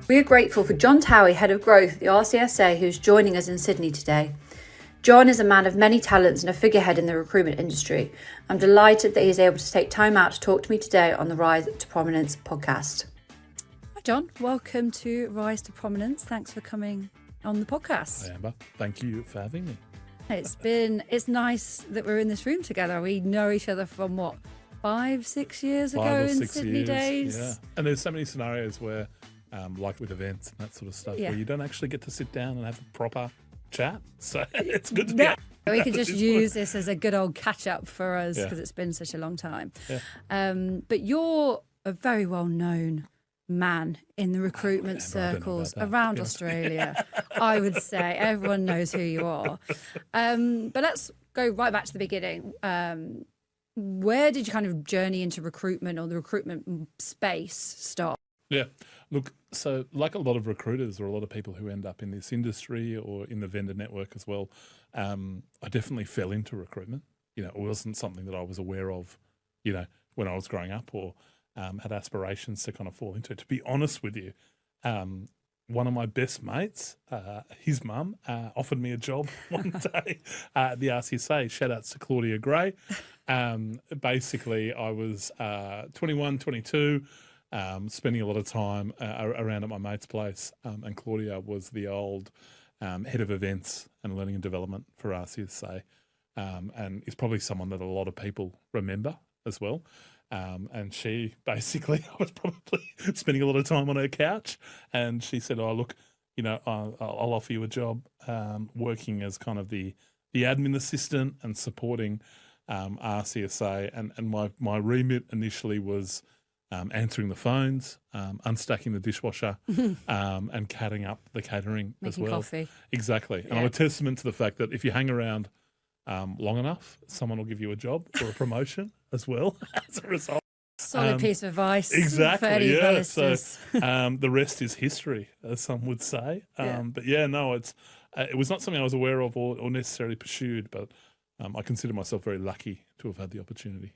We are grateful for John Towey, Head of Growth at the RCSA, who's joining us in Sydney today. John is a man of many talents and a figurehead in the recruitment industry. I'm delighted that he is able to take time out to talk to me today on the Rise to Prominence podcast. Hi John, welcome to Rise to Prominence. Thanks for coming on the podcast. Hi Amber, thank you for having me. It's nice that we're in this room together. We know each other from 5-6 years ago in Sydney days. Yeah. And there's so many scenarios where, like with events and that sort of stuff, where you don't actually get to sit down and have a proper chat. So it's good to be we can just use this as a good old catch up for us because it's been such a long time. Yeah. But you're a very well known man in the recruitment circles around Australia. I would say everyone knows who you are. But let's go right back to the beginning. Where did you kind of journey into recruitment or the recruitment space start? Yeah, look, so like a lot of recruiters or a lot of people who end up in this industry or in the vendor network as well, I definitely fell into recruitment. You know, it wasn't something that I was aware of, you know, when I was growing up or had aspirations to kind of fall into it. To be honest with you, one of my best mates, his mum, offered me a job one day at the RCSA. Shout outs to Claudia Gray. Basically, I was 21, 22, spending a lot of time around at my mate's place. And Claudia was the old head of events and learning and development for RCSA. And is probably someone that a lot of people remember as well. And she basically, I was probably spending a lot of time on her couch, and she said, "Oh, look, you know, I'll offer you a job working as kind of the admin assistant and supporting RCSA." And my remit initially was answering the phones, unstacking the dishwasher, and catting up the catering as well. Coffee. Exactly. And I'm a testament to the fact that if you hang around long enough, someone will give you a job or a promotion as well as a result. Solid piece of advice. Exactly, yeah. So the rest is history, as some would say. But no, it was not something I was aware of or necessarily pursued, but I consider myself very lucky to have had the opportunity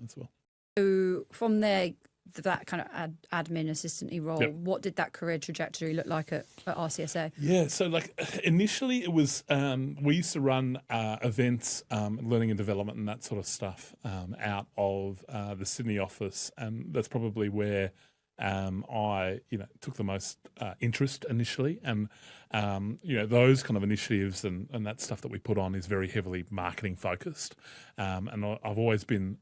as well. So from there, that kind of admin assistant-y role, what did that career trajectory look like at RCSA? Yeah, so like initially it was, we used to run events, learning and development and that sort of stuff out of the Sydney office, and that's probably where I, took the most interest initially, and those kind of initiatives and that stuff that we put on is very heavily marketing focused, and I've always been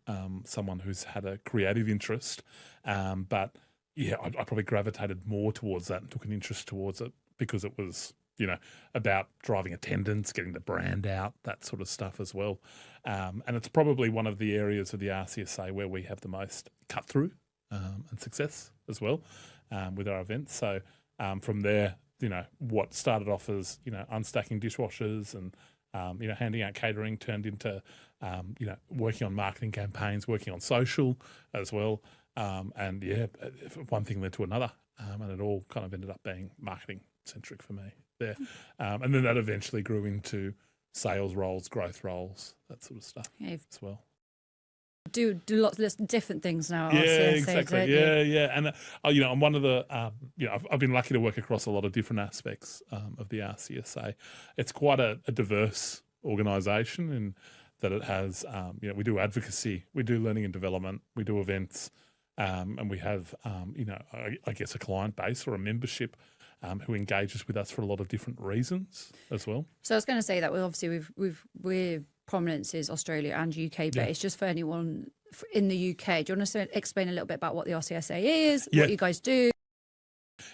someone who's had a creative interest, but I probably gravitated more towards that and took an interest towards it because it was about driving attendance, getting the brand out, that sort of stuff as well, and it's probably one of the areas of the RCSA where we have the most cut through and success as well with our events. So from there, what started off as, unstacking dishwashers and, handing out catering turned into, working on marketing campaigns, working on social as well. And one thing led to another, and it all kind of ended up being marketing centric for me there. And then that eventually grew into sales roles, growth roles, that sort of stuff as well. Do lots of different things now. Yeah, RCSA, exactly. Yeah. And I'm one of the I've been lucky to work across a lot of different aspects of the RCSA. It's quite a diverse organisation in that it has we do advocacy, we do learning and development, we do events, and we have I guess a client base or a membership who engages with us for a lot of different reasons as well. So I was going to say that we're Prominence is Australia and UK based. Just for anyone in the UK, do you want to explain a little bit about what the RCSA is, what you guys do?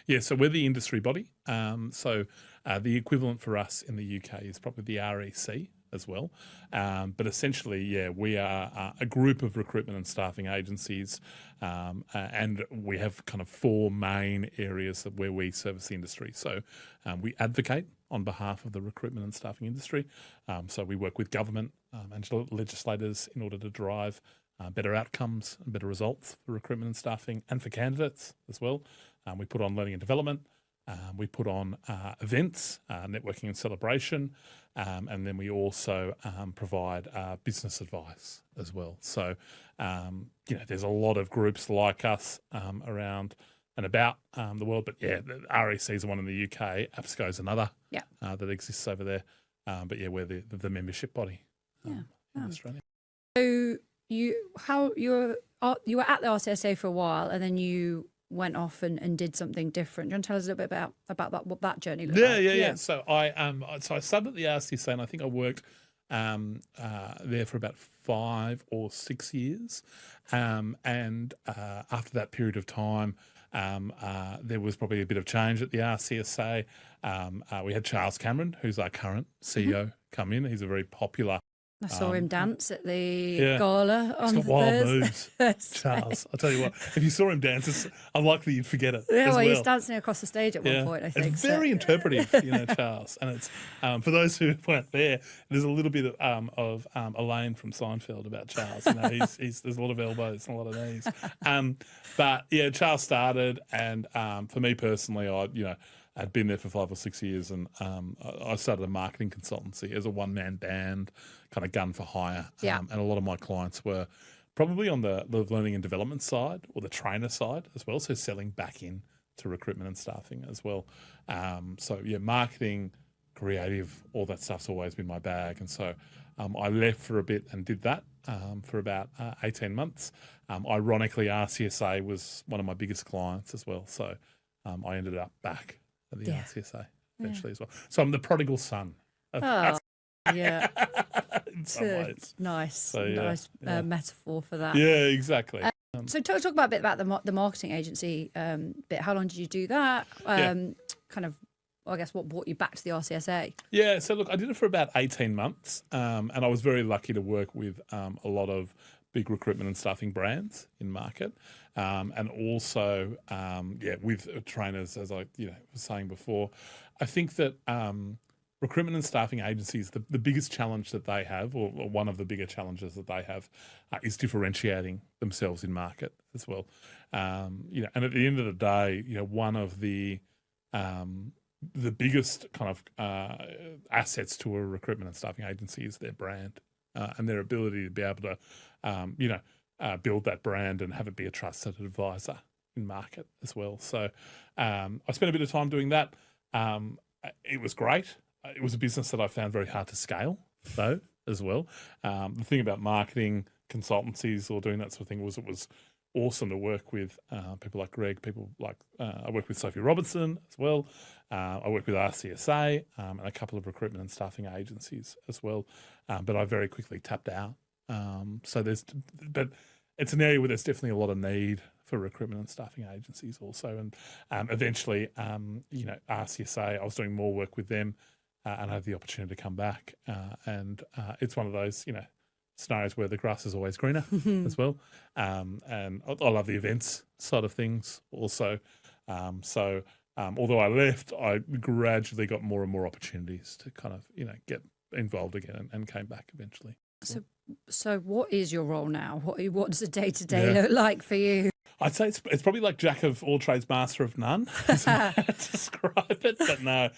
Yeah, so we're the industry body. So the equivalent for us in the UK is probably the REC as well. But essentially, we are a group of recruitment and staffing agencies, and we have kind of four main areas where we service the industry. So we advocate on behalf of the recruitment and staffing industry. So we work with government and legislators in order to drive better outcomes and better results for recruitment and staffing and for candidates as well. We put on learning and development. We put on events, networking and celebration, and then we also provide business advice as well. So, there's a lot of groups like us around and about the world. But yeah, the REC is one in the UK. APSCO is another that exists over there. But yeah, we're the membership body in Australia. So you were at the RCSA for a while, and then you went off and did something different. Do you want to tell us a little bit about what that journey looked like? Yeah. So I started at the RCSA, and I think I worked there for about 5 or 6 years. And after that period of time, there was probably a bit of change at the RCSA. We had Charles Cameron, who's our current CEO, come in. He's a very popular. I saw him dance at the gala on He's got wild Thursday. moves, Charles. I'll tell you what, if you saw him dance, it's unlikely you'd forget it. Yeah, well, he's dancing across the stage at one point, I think. It's very interpretive, Charles. And it's for those who weren't there, there's a little bit of Elaine from Seinfeld about Charles. There's a lot of elbows and a lot of knees. But yeah, Charles started, and for me personally, I'd been there for 5 or 6 years, and I started a marketing consultancy as a one-man band, kind of gun for hire. And a lot of my clients were probably on the learning and development side or the trainer side as well, so selling back in to recruitment and staffing as well. Marketing, creative, all that stuff's always been my bag. And so I left for a bit and did that for about 18 months. Ironically, RCSA was one of my biggest clients as well, so I ended up back at the RCSA eventually as well. So I'm the prodigal son. Yeah. In some ways. Nice metaphor for that. Yeah, exactly. So talk about a bit about the marketing agency bit. How long did you do that? Kind of, I guess, what brought you back to the RCSA? Yeah, so look, I did it for about 18 months, and I was very lucky to work with a lot of big recruitment and staffing brands in market, and also, with trainers, as I was saying before. I think that recruitment and staffing agencies, the biggest challenge that they have, or one of the bigger challenges that they have, is differentiating themselves in market as well. And at the end of the day, one of the biggest kind of assets to a recruitment and staffing agency is their brand and their ability to be able to, build that brand and have it be a trusted advisor in market as well. So I spent a bit of time doing that. It was great. It was a business that I found very hard to scale, though, as well. The thing about marketing consultancies or doing that sort of thing was it was awesome to work with people like Greg, people like I worked with Sophie Robertson as well. I worked with RCSA and a couple of recruitment and staffing agencies as well. But I very quickly tapped out. But it's an area where there's definitely a lot of need for recruitment and staffing agencies also. And eventually, RCSA, I was doing more work with them and I had the opportunity to come back. And it's one of those, scenarios where the grass is always greener as well. And I love the events side of things also. Although I left, I gradually got more and more opportunities to kind of, get involved again and came back eventually. So what is your role now? What does a day-to-day look like for you? I'd say it's probably like jack of all trades, master of none, is how to describe it. But no,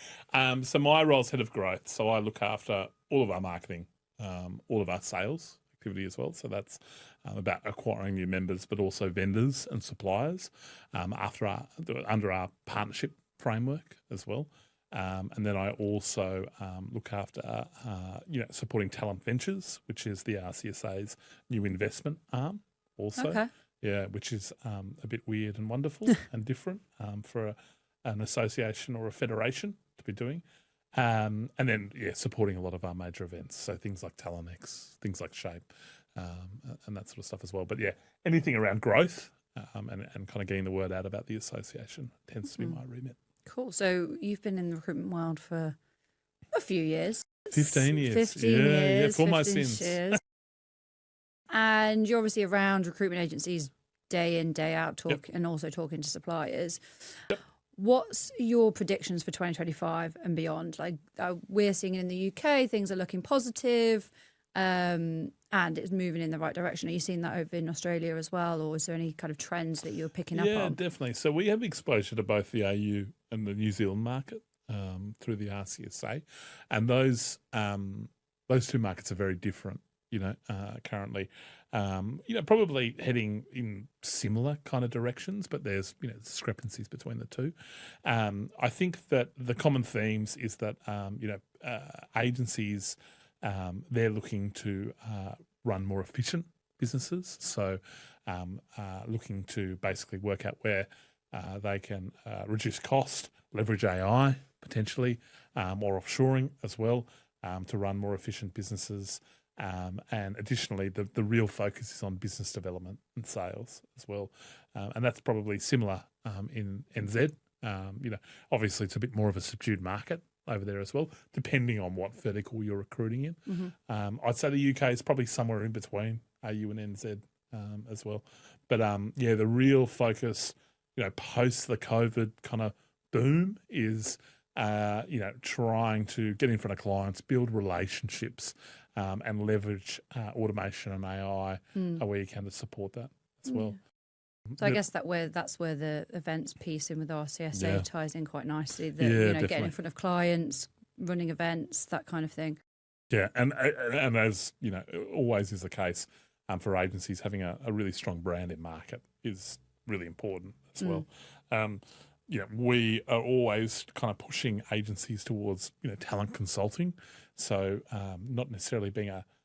so my role is head of growth. So I look after all of our marketing, all of our sales activity as well. So that's about acquiring new members, but also vendors and suppliers under our partnership framework as well. And then I also look after, supporting Talent Ventures, which is the RCSA's new investment arm also. Okay. Yeah, which is a bit weird and wonderful and different for an association or a federation to be doing. And then, supporting a lot of our major events. So things like Talentx, things like Shape, and that sort of stuff as well. But anything around growth and kind of getting the word out about the association tends to be my remit. Cool. So you've been in the recruitment world for a few years. 15 years. 15 years. For my sins. Years. And you're obviously around recruitment agencies day in, day out, and also talking to suppliers. Yep. What's your predictions for 2025 and beyond? Like we're seeing it in the UK, things are looking positive, and it's moving in the right direction. Are you seeing that over in Australia as well, or is there any kind of trends that you're picking up on? Yeah, definitely. So we have exposure to both the AU and the New Zealand market through the RCSA, and those two markets are very different. Currently, probably heading in similar kind of directions, but there's discrepancies between the two. I think that the common themes is that agencies, they're looking to run more efficient businesses, so looking to basically work out where they can reduce cost, leverage AI potentially, or offshoring as well, to run more efficient businesses. And additionally, the real focus is on business development and sales as well. And that's probably similar in NZ. Obviously it's a bit more of a subdued market over there as well, depending on what vertical you're recruiting in. Mm-hmm. I'd say the UK is probably somewhere in between AU and NZ as well. But the real focus, post the COVID kind of boom is, trying to get in front of clients, build relationships, and leverage automation and AI where you can to support that as well. So I guess that's where the events piece in with RCSA ties in quite nicely. Getting in front of clients, running events, that kind of thing. Yeah, and as always is the case for agencies, having a really strong brand in market is really important as well. We are always kind of pushing agencies towards talent consulting, so not necessarily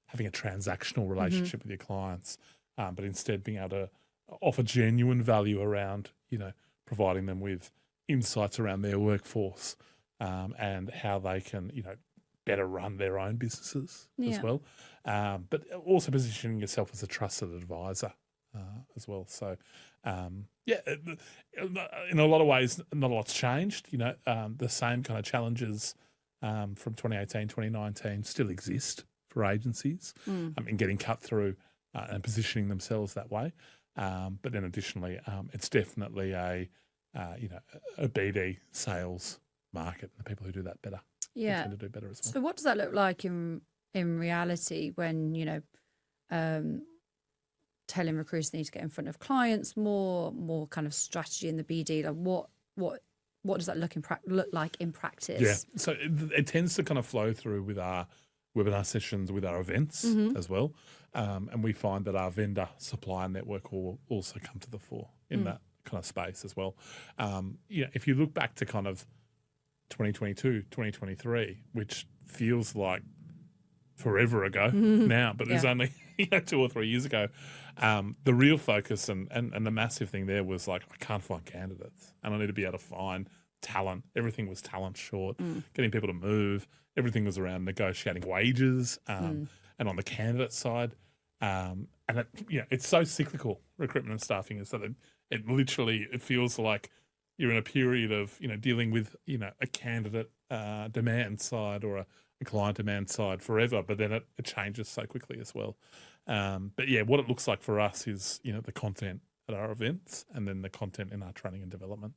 having a transactional relationship with your clients, but instead being able to offer genuine value around providing them with insights around their workforce and how they can better run their own businesses as well, but also positioning yourself as a trusted advisor as well. So, in a lot of ways, not a lot's changed. The same kind of challenges from 2018, 2019 still exist for agencies in getting cut through and positioning themselves that way. But then additionally, it's definitely a BD sales market, and the people who do that better tend to do better as well. So what does that look like in reality when, telling recruiters they need to get in front of clients, more kind of strategy in the BD? Like what does that look like in practice? Yeah, so it tends to kind of flow through with our webinar sessions, with our events as well. And we find that our vendor supplier network will also come to the fore in that kind of space as well. If you look back to kind of 2022, 2023, which feels like forever ago now, but there's only 2 or 3 years ago, the real focus and the massive thing there was like, I can't find candidates and I need to be able to find talent. Everything was talent short, getting people to move. Everything was around negotiating wages and on the candidate side. And it's so cyclical, recruitment and staffing, is that it literally feels like you're in a period of dealing with a candidate demand side or a client demand side forever, but then it changes so quickly as well. But what it looks like for us is the content at our events and then the content in our training and development.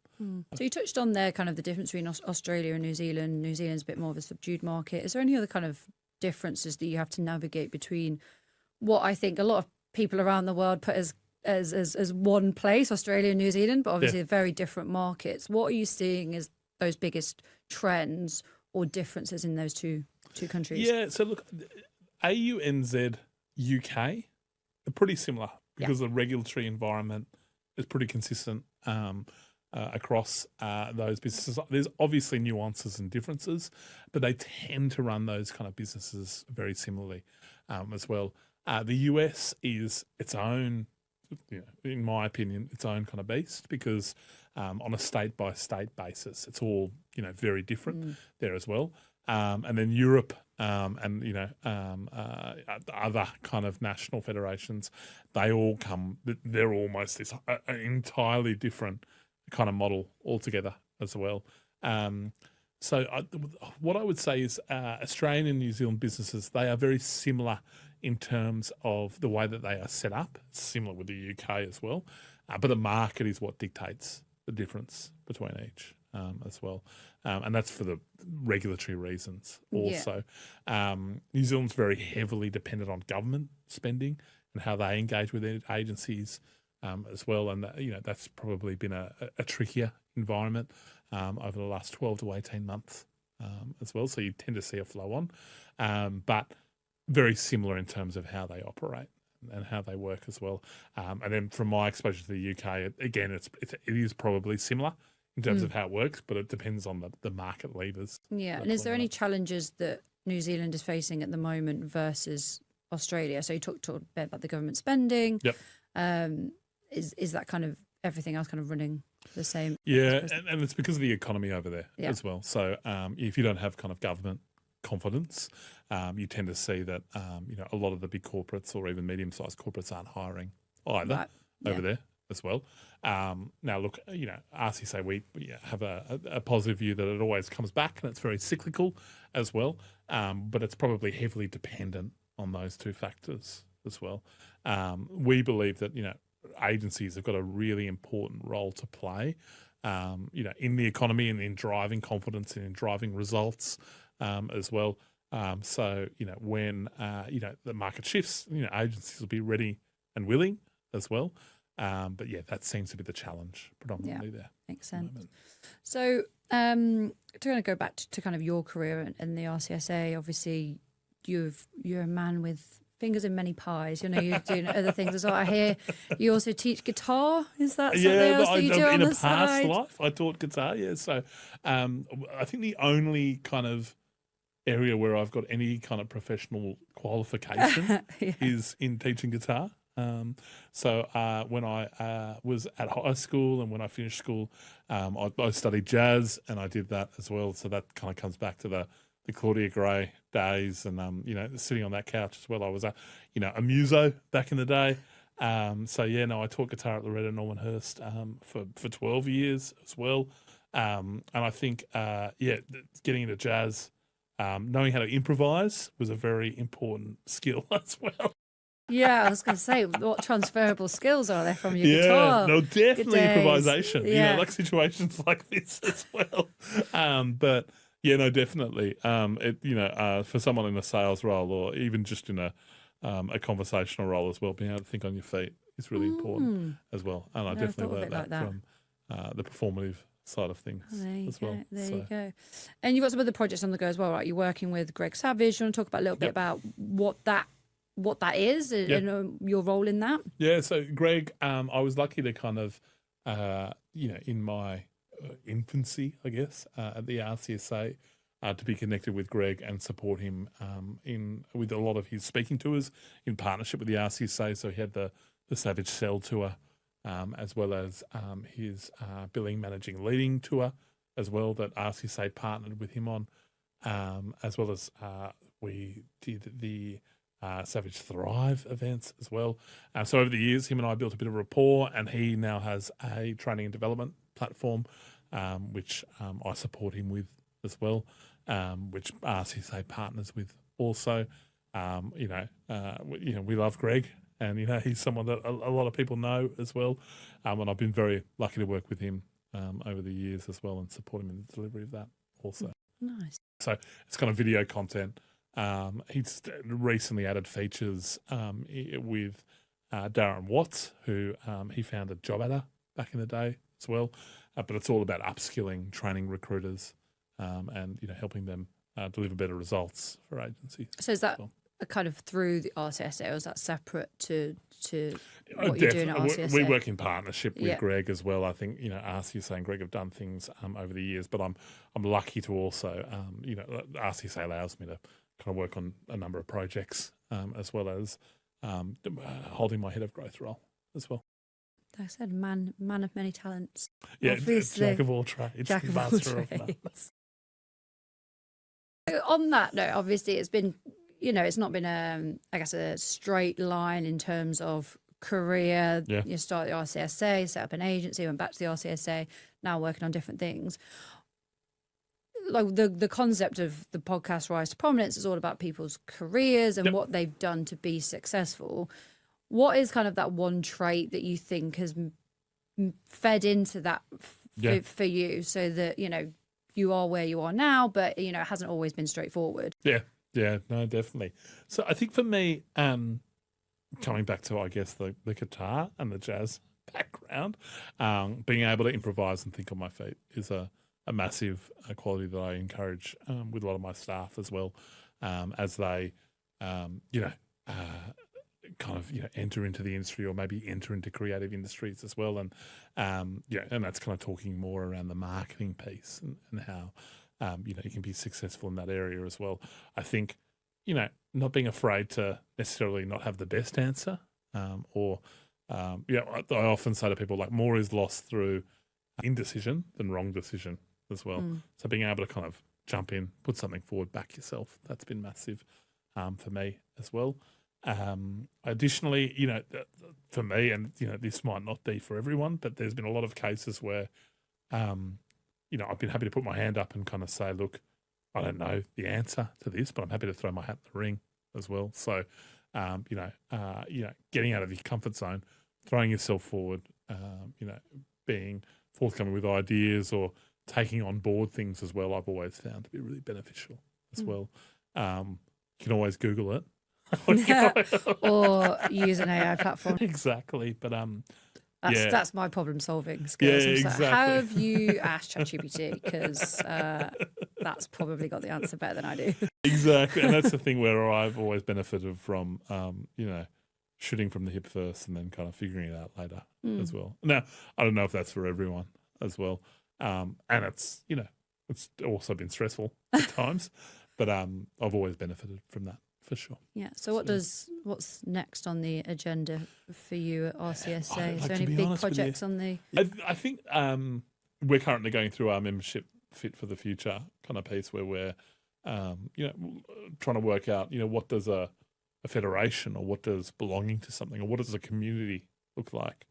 So you touched on there kind of the difference between Australia and New Zealand. New Zealand's a bit more of a subdued market. Is there any other kind of differences that you have to navigate between what I think a lot of people around the world put as one place, Australia and New Zealand, but obviously very different markets? What are you seeing as those biggest trends or differences in those two countries? Yeah, so look, AU, NZ, UK are pretty similar because the regulatory environment is pretty consistent across those businesses. There's obviously nuances and differences, but they tend to run those kind of businesses very similarly as well. The US is its own, in my opinion, its own kind of beast because on a state-by-state basis, it's all, very different there as well. And then Europe and, other kind of national federations, they're almost this entirely different kind of model altogether as well. What I would say is Australian and New Zealand businesses, they are very similar in terms of the way that they are set up. It's similar with the UK as well. But the market is what dictates the difference between each as well. And that's for the regulatory reasons also. New Zealand's very heavily dependent on government spending and how they engage with their agencies as well. And, that's probably been a trickier environment over the last 12 to 18 months as well. So you tend to see a flow on, but very similar in terms of how they operate and how they work as well. And then from my exposure to the UK, again, it is probably similar in terms of how it works, but it depends on the market levers. Yeah, and is there any challenges that New Zealand is facing at the moment versus Australia? So you talked a bit about the government spending. Yep. Is that kind of everything else kind of running the same? Yeah, and it's because of the economy over there as well. So if you don't have kind of government confidence, you tend to see that a lot of the big corporates or even medium-sized corporates aren't hiring either over there as well. Now, look, RCSA, we have a positive view that it always comes back and it's very cyclical as well, but it's probably heavily dependent on those two factors as well. We believe that, agencies have got a really important role to play, in the economy and in driving confidence and in driving results as well. So, when, the market shifts, agencies will be ready and willing as well. But yeah, that seems to be the challenge predominantly there. Makes sense. So to kind of go back to kind of your career in the RCSA, obviously you're a man with fingers in many pies. You're doing other things as well. I hear you also teach guitar. Is that something else that you do on the side? In a past life, I taught guitar. Yeah, so I think the only kind of area where I've got any kind of professional qualification is in teaching guitar. So when I was at high school and when I finished school, I studied jazz and I did that as well. So that kind of comes back to the Claudia Gray days and, sitting on that couch as well. I was a muso back in the day. So yeah, no, I taught guitar at the Red and Normanhurst for 12 years as well. And I think, getting into jazz, knowing how to improvise was a very important skill as well. Yeah, I was going to say, what transferable skills are there from your guitar? Yeah, no, definitely improvisation. Like situations like this as well. But yeah, no, definitely. For someone in a sales role or even just in a conversational role as well, being able to think on your feet is really important as well. And I definitely learned that from the performative side of things as well. There you go. And you've got some other projects on the go as well, right? You're working with Greg Savage. You want to talk about a little bit about what that is and your role in that? Yeah, so Greg, I was lucky to kind of, in my infancy, I guess, at the RCSA, to be connected with Greg and support him with a lot of his speaking tours in partnership with the RCSA. So he had the Savage Cell tour, as well as his billing, managing, leading tour as well that RCSA partnered with him on, as well as we did the Savage Thrive events as well. So over the years, him and I built a bit of rapport, and he now has a training and development platform, which I support him with as well, which RCSA partners with also. We love Greg, and he's someone that a lot of people know as well, and I've been very lucky to work with him over the years as well and support him in the delivery of that also. Nice. So it's kind of video content. He's recently added features with Darren Watts, who he founded Job Adder back in the day as well. But it's all about upskilling, training recruiters, and helping them deliver better results for agencies. So is that kind of through the RCSA, or is that separate to what you're doing at RCSA? We work in partnership with Greg as well. I think RCSA and Greg have done things over the years, but I'm lucky to also RCSA allows me to kind of work on a number of projects, as well as holding my head of growth role as well. Like I said, man of many talents. Yeah, jack of all trades. Jack of all trades. On that note, obviously it's been, it's not been a straight line in terms of career. Yeah. You start the RCSA, set up an agency, went back to the RCSA, now working on different things. Like the concept of the podcast Rise to Prominence is all about people's careers and what they've done to be successful. What is kind of that one trait that you think has fed into that for you, so that you are where you are now, but it hasn't always been straightforward? Yeah, no, definitely. So I think for me, coming back to I guess the guitar and the jazz background, being able to improvise and think on my feet is a massive quality that I encourage with a lot of my staff as well, as they, kind of enter into the industry or maybe enter into creative industries as well. And and that's kind of talking more around the marketing piece and how you can be successful in that area as well. I think not being afraid to necessarily not have the best answer, or I often say to people, like, more is lost through indecision than wrong decision as well. So being able to kind of jump in, put something forward, back yourself, that's been massive for me as well. Additionally, for me, and this might not be for everyone, but there's been a lot of cases where I've been happy to put my hand up and kind of say, look, I don't know the answer to this, but I'm happy to throw my hat in the ring as well. So getting out of your comfort zone, throwing yourself forward, being forthcoming with ideas or taking on board things as well, I've always found to be really beneficial as well. You can always Google it. Or use an AI platform. Exactly. But that's my problem solving skills. Yeah, exactly. How have you asked ChatGPT? Because that's probably got the answer better than I do. Exactly. And that's the thing where I've always benefited from, shooting from the hip first and then kind of figuring it out later as well. Now, I don't know if that's for everyone as well. And it's, it's also been stressful at times, but I've always benefited from that for sure. Yeah. So what's next on the agenda for you at RCSA? Is there any big projects on the? I think we're currently going through our membership fit for the future kind of piece where we're, trying to work out, what does a federation or what does belonging to something or what does a community look like,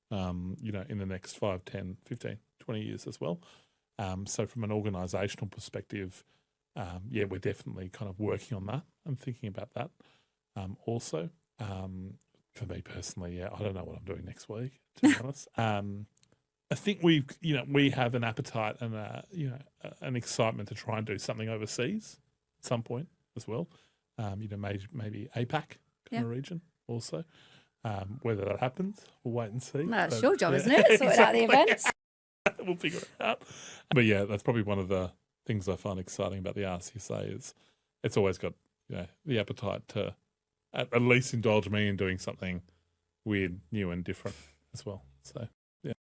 in the next 5, 10, 15, 20 years as well. So from an organisational perspective, we're definitely kind of working on that. I'm thinking about that. Also, for me personally, I don't know what I'm doing next week, to be honest. I think we have an appetite and an excitement to try and do something overseas at some point as well. Maybe APAC kind of region also. Whether that happens, we'll wait and see. That's your job, isn't it? Sort out the events. We'll figure it out. But yeah, that's probably one of the things I find exciting about the RCSA is it's always got the appetite to at least indulge me in doing something weird, new and different as well. So yeah.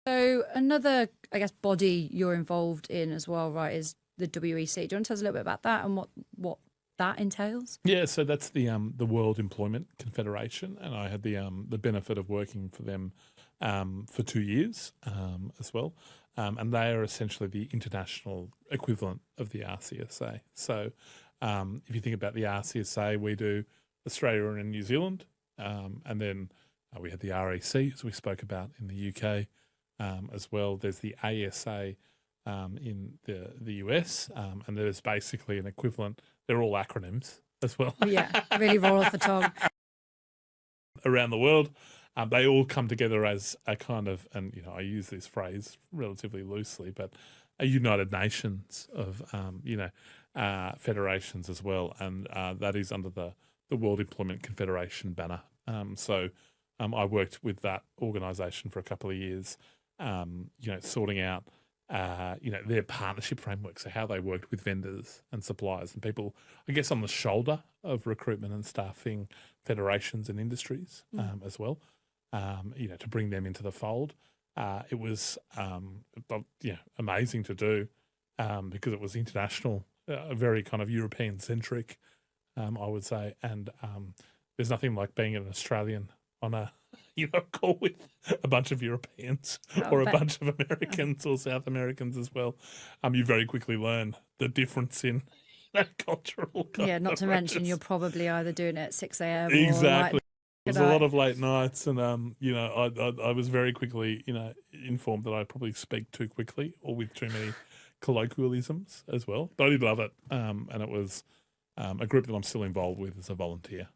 So another, I guess, body you're involved in as well, right, is the WEC. Do you want to tell us a little bit about that and what that entails? Yeah, so that's the World Employment Confederation, and I had the benefit of working for them for 2 years as well. And they are essentially the international equivalent of the RCSA. So if you think about the RCSA, we do Australia and New Zealand, and then we had the REC, as we spoke about, in the UK as well. There's the ASA in the US, and there's basically an equivalent. They're all acronyms as well. Yeah, really roll off the tongue. Around the world. They all come together as a kind of, and I use this phrase relatively loosely, but a United Nations of, federations as well. And that is under the World Employment Confederation banner. So I worked with that organisation for a couple of years, sorting out, their partnership framework, so how they worked with vendors and suppliers and people, I guess, on the shoulder of recruitment and staffing federations and industries as well. To bring them into the fold. It was, amazing to do because it was international, very kind of European-centric, I would say. And there's nothing like being an Australian on a call with a bunch of Europeans or a bunch of Americans or South Americans as well. You very quickly learn the difference in cultural. Yeah, not to mention you're probably either doing it at 6 a.m. Exactly. or There's a lot of late nights, and I was very quickly informed that I probably speak too quickly or with too many colloquialisms as well. But I did love it, and it was a group that I'm still involved with as a volunteer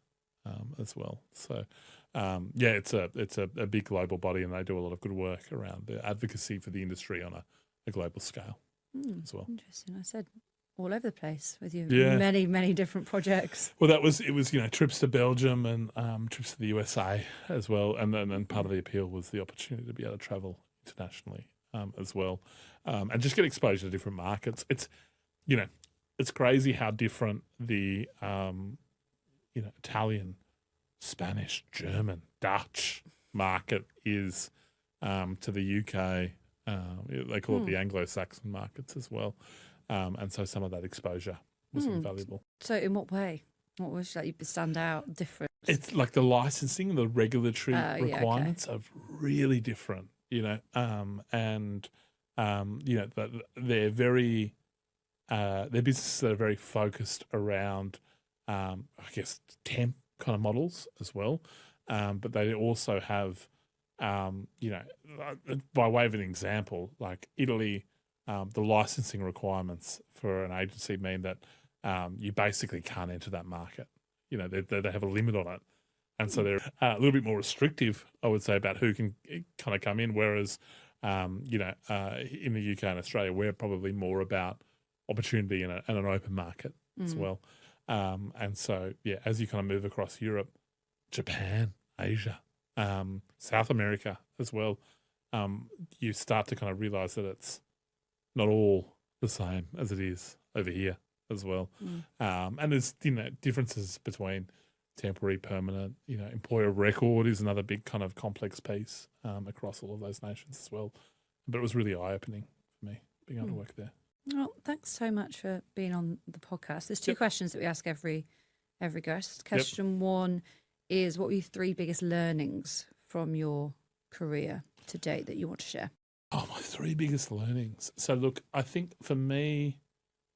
as well. So it's a big global body, and they do a lot of good work around the advocacy for the industry on a global scale as well. Interesting. I said all over the place with you. Yeah. Many, many different projects. Well, it was trips to Belgium and trips to the USA as well, and then part of the appeal was the opportunity to be able to travel internationally as well, and just get exposure to different markets. It's it's crazy how different the Italian Spanish, German, Dutch market is to the UK. They call it the Anglo-Saxon markets as well. And so some of that exposure was invaluable. So in what way? What was like you stand out different? It's like the licensing, the regulatory requirements are really different, you know, and you know, they're very they're businesses that are very focused around, I guess, temp kind of models as well, but they also have, you know, by way of an example, like Italy, the licensing requirements for an agency mean that you basically can't enter that market. You know, they have a limit on it. And so they're a little bit more restrictive, I would say, about who can kind of come in. Whereas, you know, in the UK and Australia, we're probably more about opportunity and an open market as well. And so, yeah, as you kind of move across Europe, Japan, Asia, South America as well, you start to kind of realise that it's not all the same as it is over here as well. And there's, you know, differences between temporary, permanent, you know, employer record is another big kind of complex piece across all of those nations as well. But it was really eye-opening for me being able to work there. Well, thanks so much for being on the podcast. There's two questions that we ask every guest. Question one is, what were your three biggest learnings from your career to date that you want to share? Oh, my three biggest learnings. So, look, I think for me,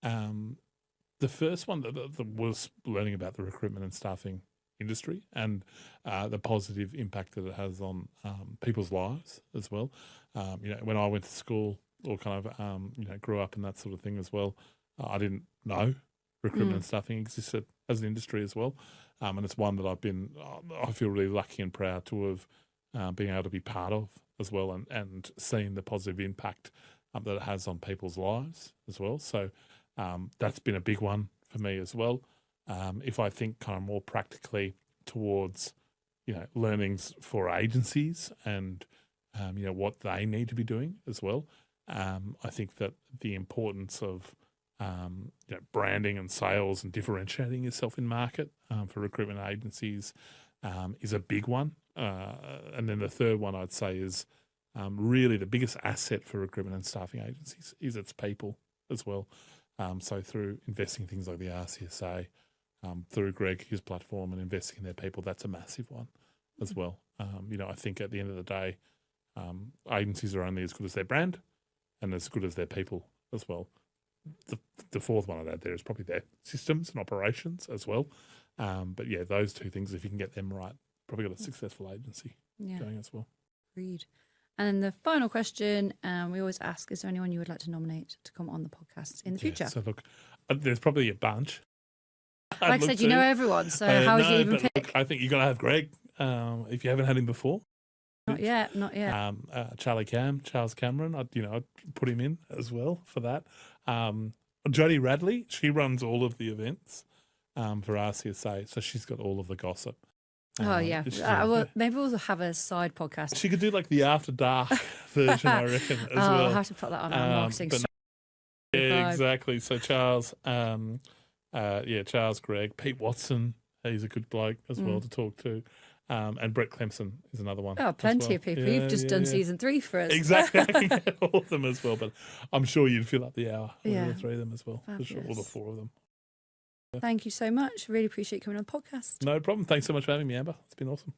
the first one that was learning about the recruitment and staffing industry and the positive impact that it has on people's lives as well. You know, when I went to school or kind of, you know, grew up and that sort of thing as well, I didn't know recruitment and staffing existed as an industry as well. And it's one that I feel really lucky and proud to have been able to be part of as well, and seeing the positive impact that it has on people's lives as well. So that's been a big one for me as well. If I think kind of more practically towards, you know, learnings for agencies and, you know, what they need to be doing as well, I think that the importance of, you know, branding and sales and differentiating yourself in market for recruitment agencies is a big one. And then the third one I'd say is really the biggest asset for recruitment and staffing agencies is its people as well. So through investing in things like the RCSA, through Greg, his platform, and investing in their people, that's a massive one as well. You know, I think at the end of the day, agencies are only as good as their brand and as good as their people as well. The fourth one I'd add there is probably their systems and operations as well. But yeah, those two things, if you can get them right, probably got a successful agency going as well. Agreed. And then the final question we always ask, is there anyone you would like to nominate to come on the podcast in the future? So look, there's probably a bunch. Like I said, you know everyone, so how would you even pick? Look, I think you've got to have Greg, if you haven't had him before. Not yet. Charles Cameron, I'd put him in as well for that. Jodie Radley, she runs all of the events for RCSA, so she's got all of the gossip. Maybe we'll have a side podcast. She could do like the After Dark version, I reckon, as well. I'll have to put that on our marketing strategy. Yeah, exactly. So Charles, Charles, Greg, Pete Watson, he's a good bloke as well to talk to. And Brett Clemson is another one. Oh, plenty of people. You've just done season 3 for us. Exactly. I can get all of them as well, but I'm sure you'd fill up the hour with all 3 of them as well. For sure, all the 4 of them. Thank you so much. Really appreciate you coming on the podcast. No problem. Thanks so much for having me, Amber. It's been awesome.